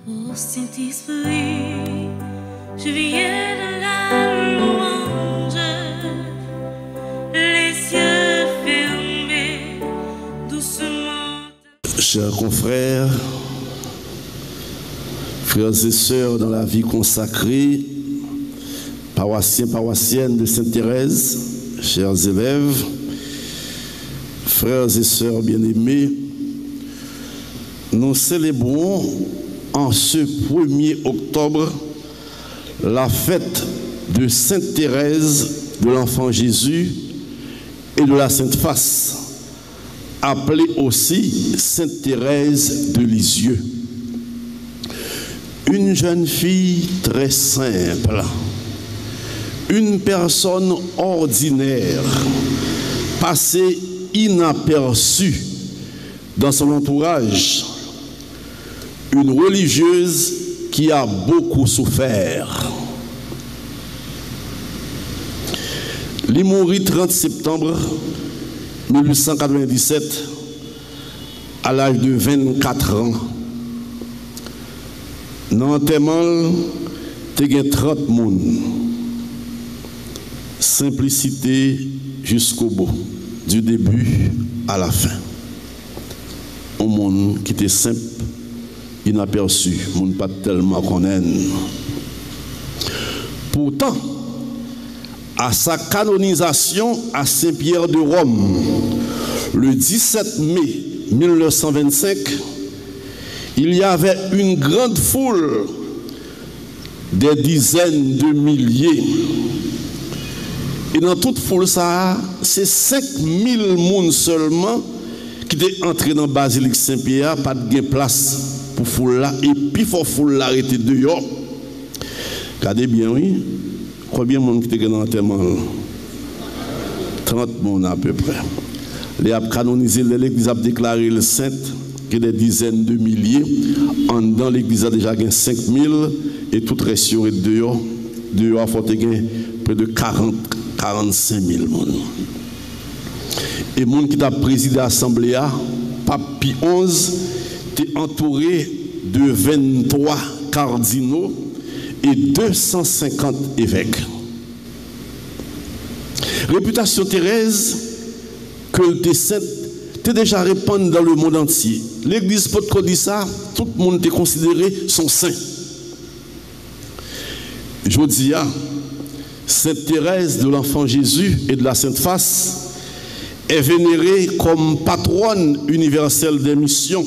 Ô Saint-Esprit, je viens de la louange, les yeux fermés, doucement. Chers confrères, frères et sœurs dans la vie consacrée, paroissiens, paroissiennes de Sainte-Thérèse, chers élèves, frères et sœurs bien-aimés, nous célébrons en ce 1er octobre la fête de Sainte Thérèse de l'Enfant Jésus et de la Sainte Face, appelée aussi Sainte Thérèse de Lisieux. Une jeune fille très simple, une personne ordinaire, passée inaperçue dans son entourage, une religieuse qui a beaucoup souffert. Il mourit 30 septembre 1897 à l'âge de 24 ans. Dans l'enterrement, il y a 30 personnes. Simplicité jusqu'au bout, du début à la fin. Un monde qui était simple, inaperçu, monde pas tellement connaît. Pourtant, à sa canonisation à Saint-Pierre de Rome, le 17 mai 1925, il y avait une grande foule, des dizaines de milliers. Et dans toute foule, ça, c'est 5000 personnes seulement qui étaient entrés dans la basilique Saint-Pierre, pas de place pour foule là, et puis il faut foule là arrêter dehors. Regardez bien, oui. Combien de monde qui était dans l'enterrement? 30 personnes à peu près. Les a canonisé, l'église a déclaré le saint, qui est des dizaines de milliers. En dedans, l'église a déjà gagné 5000 et tout reste dehors. Dehors, il faut gagner près de 45 000 personnes. Et les gens qui ont présidé l'Assemblée, Pape Pie XI, était entouré de 23 cardinaux et 250 évêques. Réputation Thérèse, que le saint, était déjà répandue dans le monde entier. L'église peut dire ça, tout le monde était considéré son saint. Je dis, Sainte Thérèse de l'Enfant Jésus et de la Sainte Face est vénérée comme patronne universelle des missions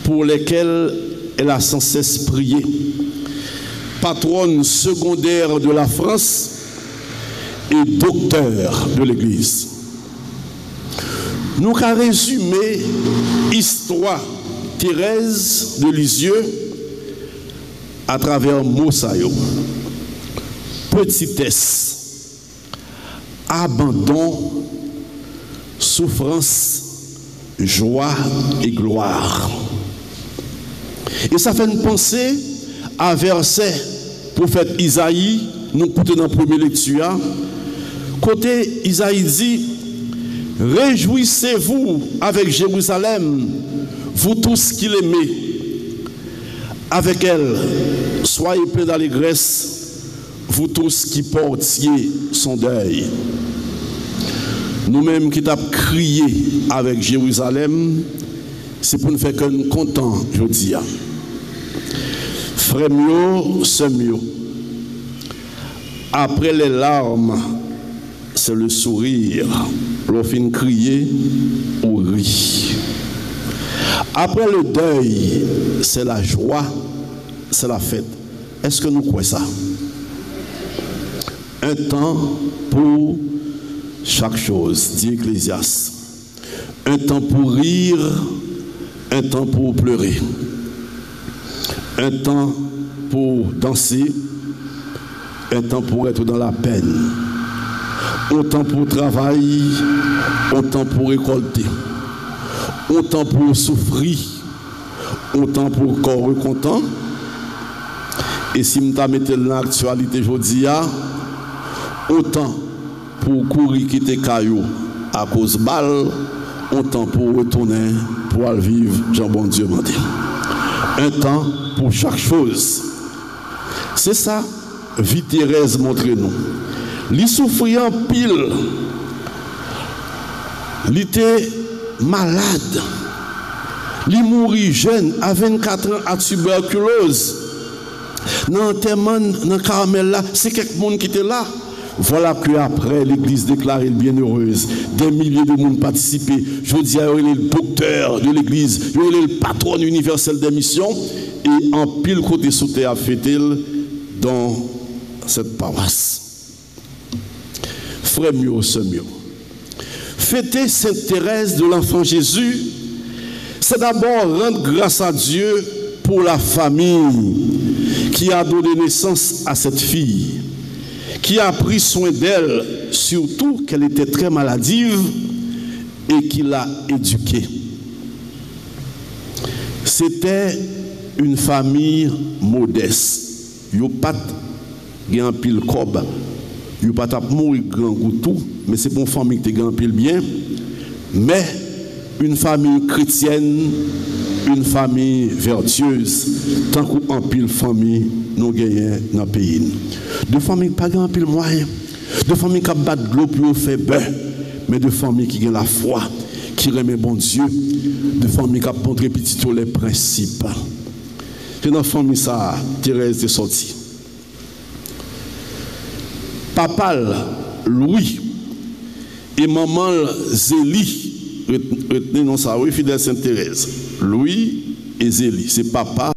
pour lesquelles elle a sans cesse prié. Patronne secondaire de la France et docteur de l'Église. Nous avons résumé l'histoire Thérèse de Lisieux à travers Moussaïo. Petitesse, abandon, souffrance, joie et gloire. Et ça fait une pensée à verset prophète Isaïe, nous écoutons dans la première lecture. Côté Isaïe dit, réjouissez-vous avec Jérusalem, vous tous qui l'aimez. Avec elle, soyez pleins d'allégresse, vous tous qui portiez son deuil. Nous-mêmes qui t'avons crié avec Jérusalem, c'est pour nous faire que nous contents, je dis. Frère mieux, sœur mieux. Après les larmes, c'est le sourire. L'on finit crier ou rit. Après le deuil, c'est la joie, c'est la fête. Est-ce que nous croyons ça? Un temps pour chaque chose, dit Ecclésiaste. Un temps pour rire, un temps pour pleurer. Un temps pour danser, un temps pour être dans la peine. Un temps pour travailler, un temps pour récolter. Un temps pour souffrir, un temps pour corps content. Et si je mette dans l'actualité aujourd'hui, autant pour courir quitter caillou à cause balle, autant pour retourner pour aller vivre Jean bon Dieu m'a dit. Un temps pour chaque chose. C'est ça, vie Thérèse montre-nous. Il souffrait en pile. Il était malade. Il mourit jeune, à 24 ans, à tuberculose. Dans l'enterrement, dans le Carmel là, c'est quelqu'un qui était là. Voilà qu'après, l'église déclarée bienheureuse, des milliers de monde participaient. Je dis à il est le docteur de l'église, il est le patron universel des missions, et en pile côté sous terre fêté dans cette paroisse. Frère mieux, sœur mieux. Fêter Sainte Thérèse de l'Enfant Jésus, c'est d'abord rendre grâce à Dieu pour la famille qui a donné naissance à cette fille, qui a pris soin d'elle, surtout qu'elle était très maladive et qui l'a éduquée. C'était une famille modeste. Yo pas gen pile cob, yo pas tap mourir grand goutou, mais c'est pour une famille qui gen pile bien, mais une famille chrétienne, une famille vertueuse, tant qu'en pile famille nous gagnons dans le pays. De familles pas grand pile moyen, de familles qui battent de l'eau pour faire beurre, mais de familles qui ont la foi, qui remet bon Dieu, de familles qui ont montré petit les principes. C'est dans la famille ça, Thérèse est sortie. Papa Louis et maman Zélie, retenez non ça, oui, fidèle Sainte Thérèse. Louis et Zélie, c'est papa.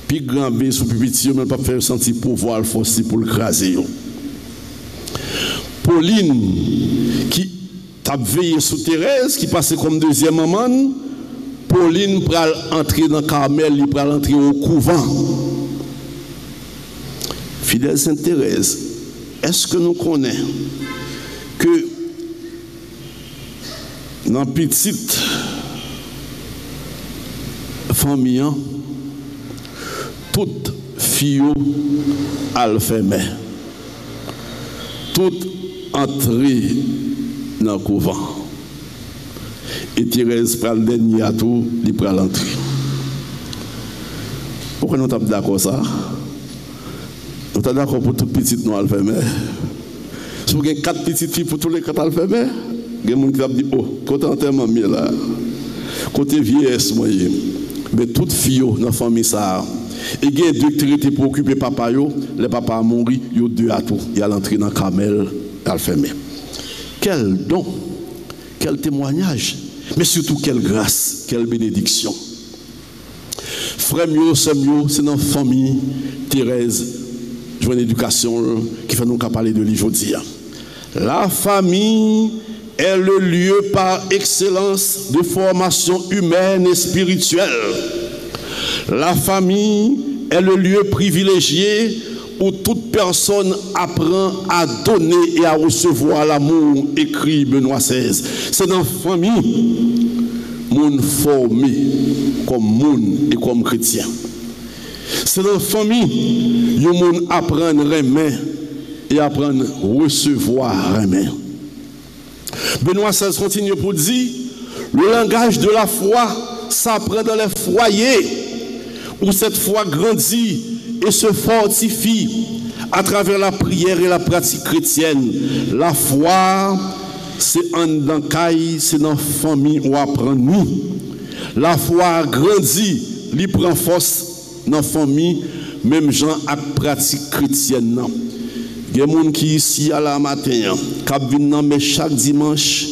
Puis grand bien sous pupiti, mais pas faire sentir pouvoir le forcer pour le craser. Pauline, qui t'a veillé sous Thérèse, qui passait comme deuxième maman, Pauline pral entrer dans Carmel, il pral entrer au couvent. Fidèle Sainte Thérèse, est-ce que nous connaissons que dans petite famille, toute fille à le fermer, toute entrée dans le couvent. Et Thérèse prend le dernier à tout, il prend l'entrée. Pourquoi nous sommes d'accord ça? Nous sommes d'accord pour toute petite nous à le fermer. Si vous avez 4 petites filles pour tous les 4 à le fermer, il y a des gens qui disent, oh, côté enterrement là, côté vieillesse, mais toute fille dans la famille ça. Et il y a 2 traités pour occuper papa, le papa a mouru, il y a 2 à tout. Il a l'entrée dans le Carmel, il a fermé. Quel don, quel témoignage, mais surtout quelle grâce, quelle bénédiction. Frère mieux, c'est mieux, c'est dans la famille Thérèse, joint éducation qui fait nous parler de lui aujourd'hui. La famille est le lieu par excellence de formation humaine et spirituelle. La famille est le lieu privilégié où toute personne apprend à donner et à recevoir l'amour, écrit Benoît XVI. C'est dans la famille, monde formé comme monde et comme chrétien. C'est dans la famille, le monde apprend à remettre et apprend à recevoir remettre. Benoît XVI continue pour dire, le langage de la foi s'apprend dans les foyers où cette foi grandit et se fortifie à travers la prière et la pratique chrétienne. La foi, c'est un dankaï, c'est dans la famille où apprend nous. La foi grandit, lui prend force dans la famille, même gens avec pratique chrétienne. Il y a des gens qui ici à la matin, qui viennent chaque dimanche,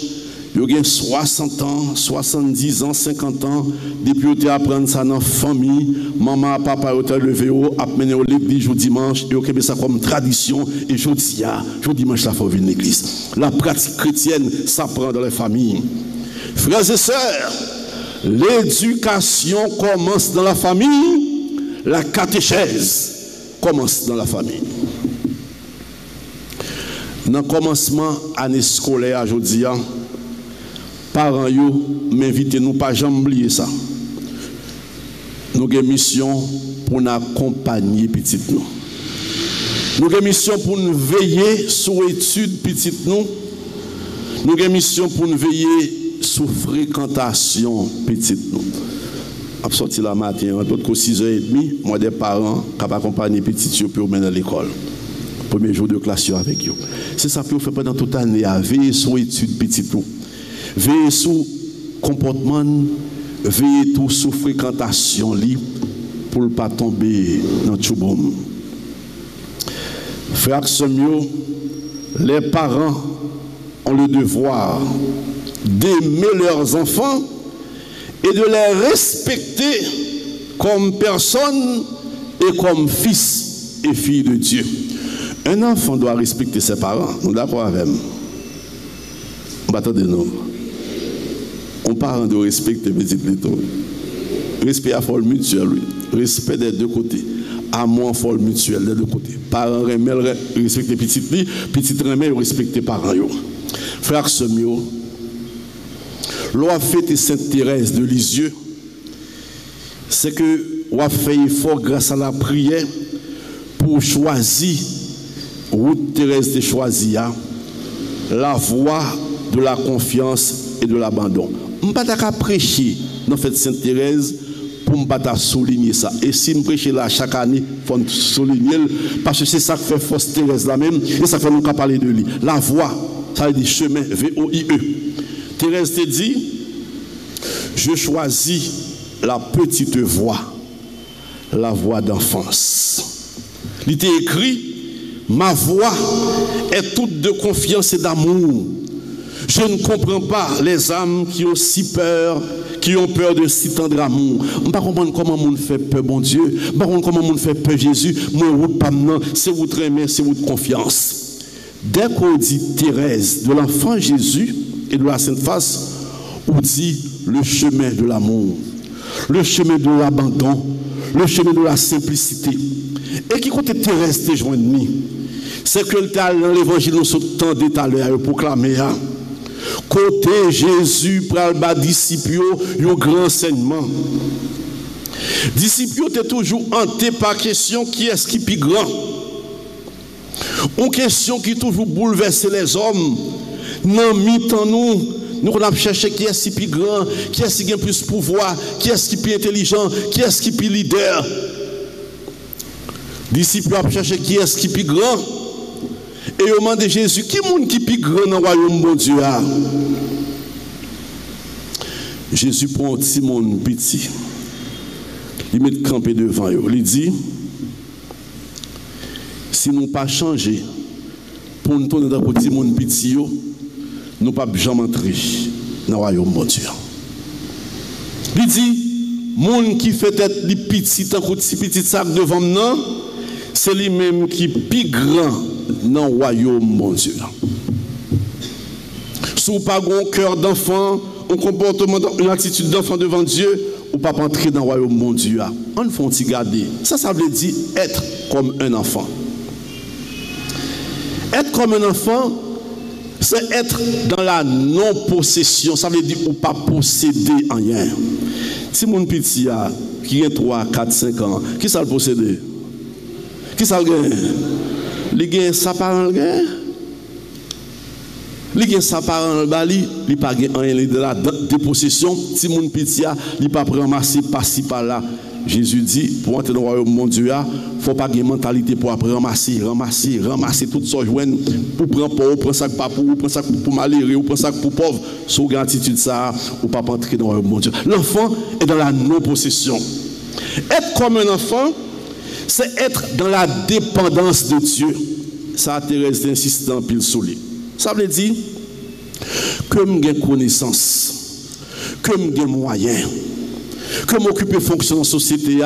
ils ont 60 ans, 70 ans, 50 ans, depuis qu'ils apprennent ça dans la famille, maman, papa, ils ont levé, ils ont mené à l'église le dimanche, ils ont mis ça comme tradition, et je dis, le dimanche, il faut venir à l'église. La pratique chrétienne s'apprend dans les familles. Frères et sœurs, l'éducation commence dans la famille, la catéchèse commence dans la famille. Dans le commencement de l'année scolaire aujourd'hui, parents m'invitent nous pas jamais oublier ça. Nous avons une mission pour nous accompagner petit nous. Nous avons une mission pour nous veiller sur l'étude petit nous. Nous avons une mission pour nous veiller sur fréquentation petit nous. À sortir la matin, entre 6h30, moi des parents qui accompagnent petit nous pour mener à l'école. Premier jour de classe avec eux. C'est ça que vous faites pendant toute l'année, veiller sur l'étude petit nous. Veillez sur le comportement, veillez tout sur la fréquentation pour ne pas tomber dans le choubom. Frères Semio, les parents ont le devoir d'aimer leurs enfants et de les respecter comme personnes et comme fils et filles de Dieu. Un enfant doit respecter ses parents. Nous sommes d'accord avec eux. Attendez-nous. On parent doit respecter petit plutôt. Respect à forme mutuelle. Respect des deux côtés. Amour forme mutuelle des deux côtés. Parents respecter petit li, petit remède respecter parents. Frère Semio, l'on fait Sainte Thérèse de Lisieux, c'est que on a fait effort grâce à la prière pour choisir route Thérèse de choisir la voie de la confiance et de l'abandon. Je ne peux pas prêcher dans la fête Sainte Thérèse pour ne pas souligner ça. Et si je prêche là chaque année, il faut souligner parce que c'est ça qui fait force Thérèse là même et ça fait nous parler de lui. La voie, ça veut dire chemin, V-O-I-E. Thérèse te dit, je choisis la petite voie, la voie d'enfance. Il était écrit, ma voix est toute de confiance et d'amour. Je ne comprends pas les âmes qui ont si peur, qui ont peur de si tendre amour. Je ne comprends pas comment on fait peur, bon Dieu. Je ne comprends pas comment on fait peur, Jésus. Moi, c'est votre aimé, c'est votre confiance. Dès qu'on dit Thérèse, de l'enfant Jésus et de la Sainte Face, on dit le chemin de l'amour, le chemin de l'abandon, le chemin de la simplicité. Et qui compte Thérèse te joindre, c'est que dans l'évangile nous sommes tant détalés à proclamer. Côté Jésus pral ba disciples un grand enseignement. Disciples étaient toujours hantés par question qui est-ce qui plus grand. Une question qui toujours bouleverse les hommes. Non mi-temps nous avons cherché qui est-ce qui plus grand, qui est-ce qui a plus pouvoir, qui est-ce qui plus intelligent, qui est-ce qui plus leader. Disciples ont cherché qui est-ce qui plus grand. Et au moment de Jésus, qui est qui plus grand dans le royaume de Dieu? Jésus prend un petit monde petit. Il met campé devant eux. Il dit, si nous ne pas changer pour nous tourner dans le petit monde petit, nous ne pouvons jamais entrer dans le royaume de Dieu. Il dit, monde qui fait être les petits, tant que petit sac devant nous, c'est lui-même qui est plus grand dans le royaume de Dieu. Si vous n'avez pas un cœur d'enfant, un comportement, une attitude d'enfant devant Dieu, ou pas entrer dans le royaume de Dieu. On faut garder. Ça veut dire être comme un enfant. Être comme un enfant, c'est être dans la non-possession. Ça veut dire ou pas posséder rien. Si mon petit qui a 3, 4, 5 ans, qui ça le posséder? Qui ça le gagne? Les gagne sa parent gagne. Les gagne sa parent bali, il pas gagne rien de la dépossession. Si mon petit il pas ramasser par-ci par-là, Jésus dit, pour entrer dans le royaume de mon Dieu, il ne faut pas avoir une mentalité pour après ramasser tout ça, pour prendre pour, prendre ça pour prendre ça pour malheureux, ou prendre ça pour pauvre. Sous une attitude ça, ou pas entrer dans le royaume de mon Dieu. L'enfant est dans la non-possession. Être comme un enfant, c'est être dans la dépendance de Dieu. Ça, Thérèse insiste en pile sur lui. Ça veut dire que j'ai connaissance, que j'ai moyens, que m'occuper fonction dans la société,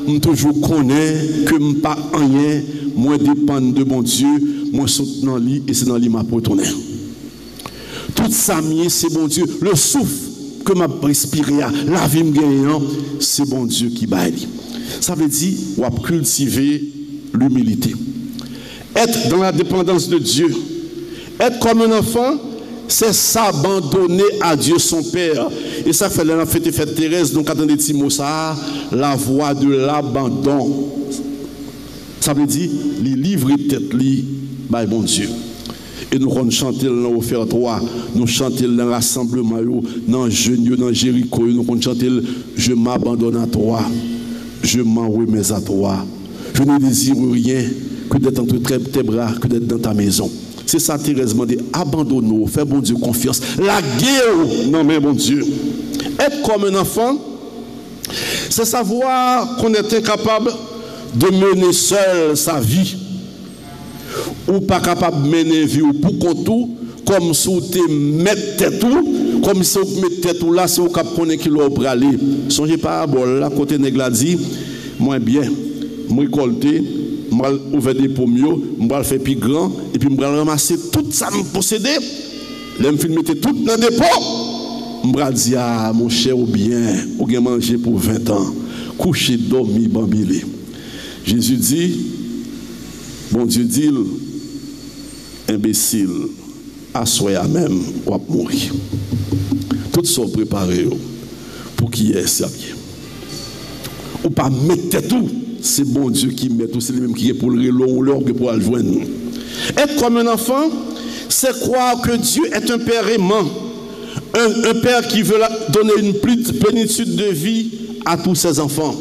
je toujours connais que je n'ai pas rien, moi dépend de mon Dieu, moi saute dans lui et c'est dans lui que je retourner. Tout ça, c'est bon Dieu. Le souffle que je respire, la vie me gagne, c'est bon Dieu qui baille. Ça veut dire qu'on va cultiver l'humilité. Être dans la dépendance de Dieu. Être comme un enfant, c'est s'abandonner à Dieu son Père. Et ça fait la fête Thérèse, donc attendez Timo ça, la voie de l'abandon. Ça veut dire, les livres tête li, by bon Dieu. Et nous allons chanter dans l'offertoire, nous chanter dans le rassemblement, dans le jeûne, dans Jéricho, nous allons chanter je m'abandonne à toi, je m'en remets à toi. Je ne désire rien que d'être entre tes bras, que d'être dans ta maison. C'est ça, Thérèse m'a dit, abandonne-nous, fais bon Dieu confiance. La guerre, non mais bon Dieu. Être comme un enfant, c'est savoir qu'on est incapable de mener seul sa vie. Ou pas capable de mener vie ou pour qu'on tout, comme si vous te mettez tout, comme si vous mettez tout là, si vous connaissez qu'il va aller. Songez pas à bol, là, côté nègre dit, moi bien, moi récolter, moi ouvrir des pommiers, moi faire plus grand, et puis moi ramasser tout ça me posséder, là me mettre tout dans le dépôt. Moi dit ah mon cher ou bien, ou bien manger pour 20 ans, coucher, dormir, bambilé. Jésus dit, bon Dieu dit, imbécile, assoya même, ou à mourir. Tout ça préparé pour qui est servi. Ou pas mettre tout, c'est bon Dieu qui met tout, c'est lui-même qui est pour le relon, l'orgue pour le joindre. Être comme un enfant, c'est croire que Dieu est un père aimant, un père qui veut donner une plénitude de vie à tous ses enfants.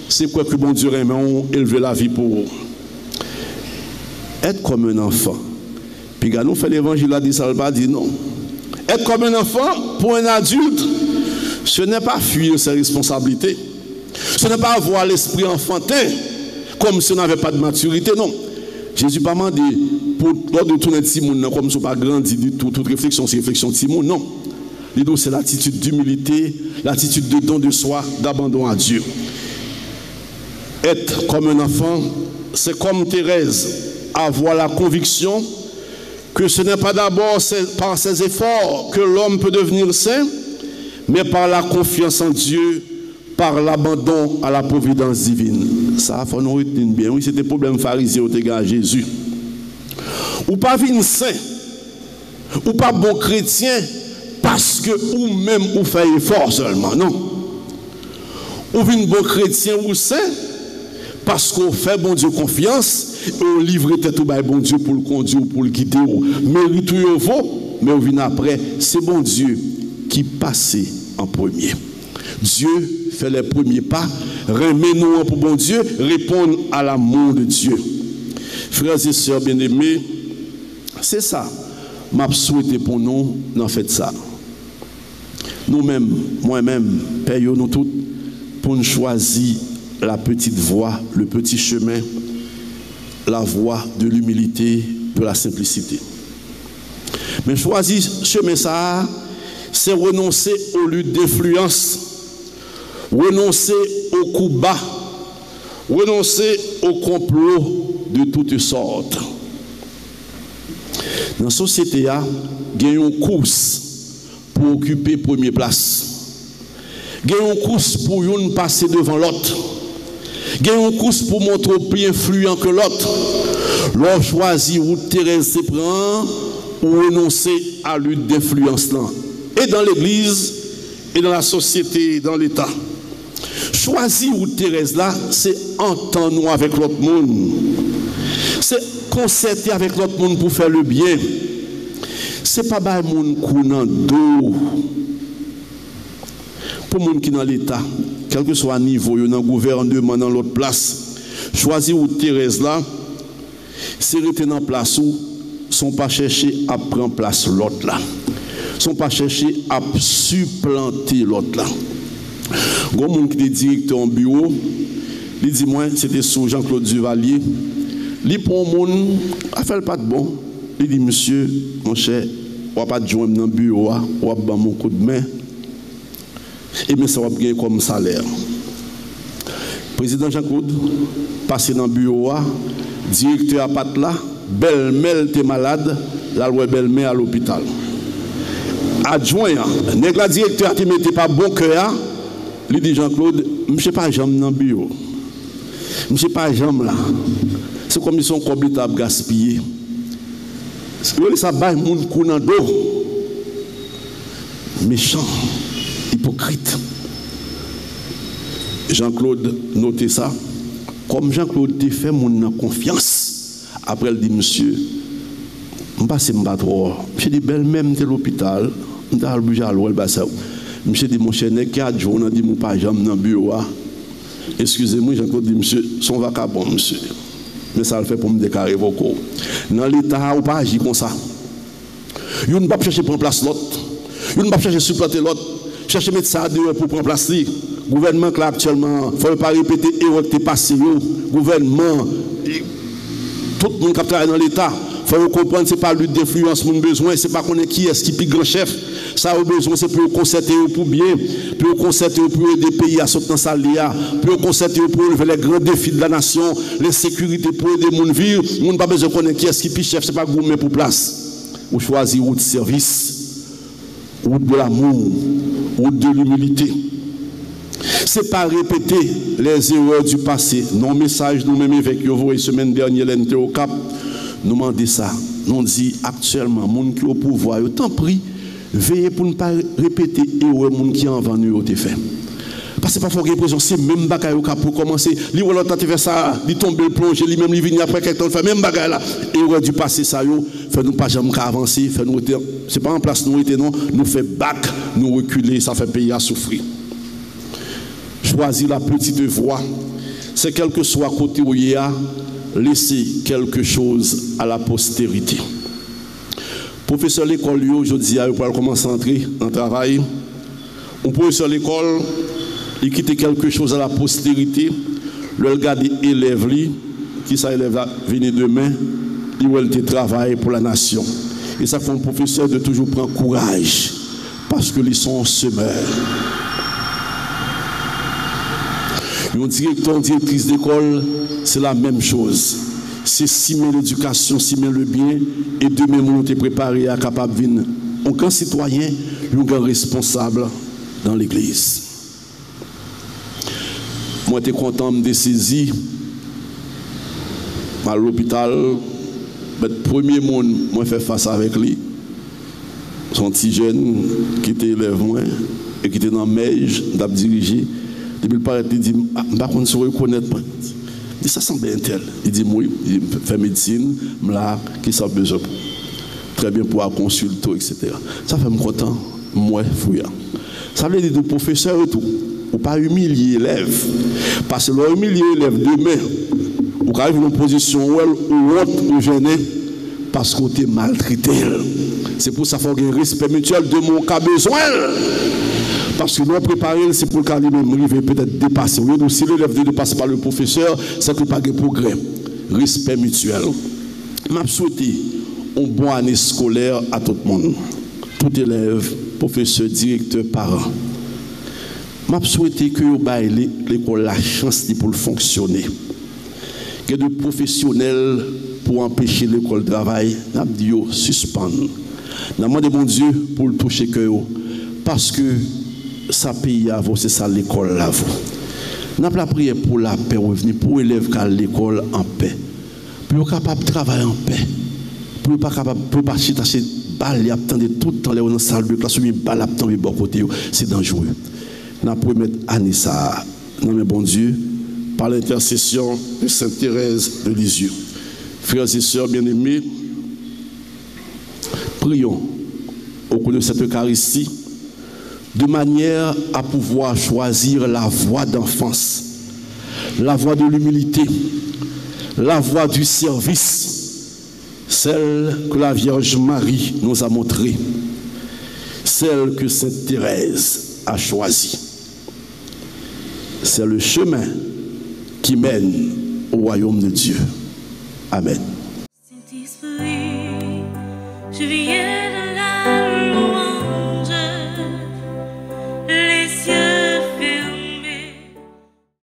C'est quoi que bon Dieu aime, on élever la vie pour eux. Être comme un enfant. Puis quand nous fait l'évangile, là, dit ça va dire non. Être comme un enfant, pour un adulte, ce n'est pas fuir ses responsabilités. Ce n'est pas avoir l'esprit enfantin, comme si on n'avait pas de maturité, non. Jésus n'a pas demandé pour de tourner de Simon, comme si on n'a pas grandi du tout, toute réflexion, c'est réflexion de Simon, non. C'est l'attitude d'humilité, l'attitude de don de soi, d'abandon à Dieu. Être comme un enfant, c'est comme Thérèse, avoir la conviction que ce n'est pas d'abord par ses efforts que l'homme peut devenir saint, mais par la confiance en Dieu, par l'abandon à la providence divine. Ça, il faut nous retenir bien. Oui, c'était un problème pharisien au égard à Jésus. Ou pas venir saint, ou pas bon chrétien, parce que ou même ou fait effort seulement, non. Ou venir bon chrétien ou saint, parce qu'on fait bon Dieu confiance, et on livre tête au bon Dieu pour le conduire ou pour le guider. Mérite ou vaut, mais on vient après. C'est bon Dieu qui passe en premier. Dieu fait les premiers pas, remet-nous pour bon Dieu, répondre à l'amour de Dieu. Frères et sœurs bien-aimés, c'est ça. M'a souhaité pour nous, n'en faites ça. Nous-mêmes, moi-même, payons nous toutes pour nous choisir la petite voie, le petit chemin, la voie de l'humilité, de la simplicité. Mais choisir ce chemin ça, c'est renoncer aux luttes d'influence, renoncer aux coups bas, renoncer aux complots de toutes sortes. Dans la société, il y a une course pour occuper première place. Il y a une course pour une passer devant l'autre. Il y a une course pour montrer plus influent que l'autre. L'on choisit où Thérèse se prend ou renoncer à la lutte d'influence là. Et dans l'église, et dans la société, dans l'État. Choisir où Thérèse là, c'est entendre avec l'autre monde. C'est concerter avec l'autre monde pour faire le bien. C'est pas le monde qui est dans dos. Pour les gens qui sont dans l'État, quel que soit le niveau, dans le gouvernement, dans l'autre place, choisir ou Thérèse là, c'est rester dans la place où sont pas chercher à prendre place l'autre là. Sont pas chercher à supplanter l'autre là. Gros monde qui est directeur en bureau, il dit moi c'était sous Jean-Claude Duvalier. Il prend monde, a fait pas de bon. Il dit monsieur, mon cher, on va pas te joindre dans le bureau, on va prendre mon coup de main. Et bien ça va gagner comme salaire. Président Jean-Claude, passé dans le bureau, directeur à pat là, belle-mère t'es malade, la loi belle-mère à l'hôpital. Adjoint, nèg la directeur qui mettait pas bon cœur, lui dit Jean-Claude, je pas jambe dans le bureau. Je pas jambe là. C'est comme ils sont complètement gaspillés. Ça bat moun kou nan dos. Méchant, hypocrite. Jean-Claude notez ça. Comme Jean-Claude te fait mon confiance. Après il dit monsieur, je passe pas trop. Je dis belle même de l'hôpital, je suis obligé à l'ouel ça. Monsieur dit mon cher nèg qui a jour on dit mon pas jambe dans bureau. Excusez-moi Jean-Claude dit monsieur, son vagabond monsieur. Mais ça le fait pour me déclarer vos corps. Dans l'état ou pas agir comme ça. Vous ne pas chercher prendre place l'autre. Vous ne pas chercher supplanter l'autre. Chercher mettre ça dehors pour prendre place li. Gouvernement là actuellement, faut pas répéter erreur qui passé gouvernement tout le monde qui travaille dans l'état, faut comprendre c'est pas lutte d'influence mon besoin, c'est pas connaître qui est qui plus grand chef. Ça a besoin c'est pour concerter pour bien, pour concerter pour aider le pays à sortir dans sa lia, pour concerter pour relever les grands défis de la nation, les sécurités pour aider les gens vivre, on pas besoin de connaître qui est qui plus chef, c'est pas gourmet pour place. Ou choisir route de service, route de l'amour, route de l'humilité. C'est pas répéter les erreurs du passé. Non message nous même avec vous la semaine dernière l'NT au Cap, nous demandons ça. Nous dit actuellement monde qui au pouvoir, tant pris veillez pour ne pas répéter erreur monde qui en venu au fait. Parce que parfois l'impression c'est même bagaille au Cap pour commencer, li ou l'autre fait ça, il tombe le plonger, lui même il vient après quelques temps fait même bagaille là. Erreur du passé ça yo, fait nous pas jamais avancer, fait nous c'est pas en place nous était non, nous fait back, nous reculer, ça fait pays à souffrir. Choisir la petite voie, c'est quel que soit côté où il y a, laisser quelque chose à la postérité. Professeur l'école, aujourd'hui, il va commencer à entrer dans le travail. Un professeur l'école, il quitte quelque chose à la postérité, le regarder élève, qui ça élève venir demain, il va travailler pour la nation. Et ça fait un professeur de toujours prendre courage, parce que ils sont semeurs. Un directeur, une directrice d'école, c'est la même chose. C'est simer l'éducation, simer le bien, et demain, nous sommes préparés à capable de venir. Un grand citoyen, un grand responsable dans l'église. Moi, j'étais content de me dessaisir à l'hôpital. Le premier monde, moi, fait face avec lui. Son petit jeune qui était élève, moi, et qui était dans le Meige, d'ab dirigé. Depuis le parent, il dit, par contre, je reconnaître. Il dit, ça semble bien tel. Il dit, moi, il fait médecine, là, qui ça besoin. Très bien pour consulter, etc. Ça fait me content, moi, fouillant. Ça veut dire que le professeur et tout, ou pas humilier l'élève. Parce que l'humilier l'élève demain, ou arrive dans une position où autre ou gêné, parce qu'on t'est maltraité. C'est pour ça qu'il faut un respect mutuel de mon cas besoin. Parce que nous préparer, c'est pour le cas lui-même, peut-être dépasser. Donc, si l'élève ne dépasse pas le professeur, ça ne peut pas de progrès. Respect mutuel. Je souhaite une bonne année scolaire à tout le monde. Tout élève, professeur, directeur, parents. Je souhaite que vous ayez l'école la chance pour fonctionner. Que de professionnels pour empêcher l'école de travail, nous avons dit suspendre. Nous demandons mon Dieu pour le toucher que parce que ça paye à vous, c'est ça l'école là vous. Nous avons la prière pour la paix revenir, pour élèves qui à l'école en paix. Pour être capable de travailler en paix. Pour ne pas capable de partir à ces balles, attendre tout le temps dans la salle de classe, ou bien balles attendre de bon côté, c'est dangereux. Nous avons promis année ça, non mais bon Dieu, par l'intercession de Sainte Thérèse de Lisieux. Frères et sœurs bien-aimés, prions au cours de cette Eucharistie de manière à pouvoir choisir la voie d'enfance, la voie de l'humilité, la voie du service, celle que la Vierge Marie nous a montrée, celle que Sainte Thérèse a choisie. C'est le chemin qui mène au royaume de Dieu. Amen. Saint-Esprit, je viens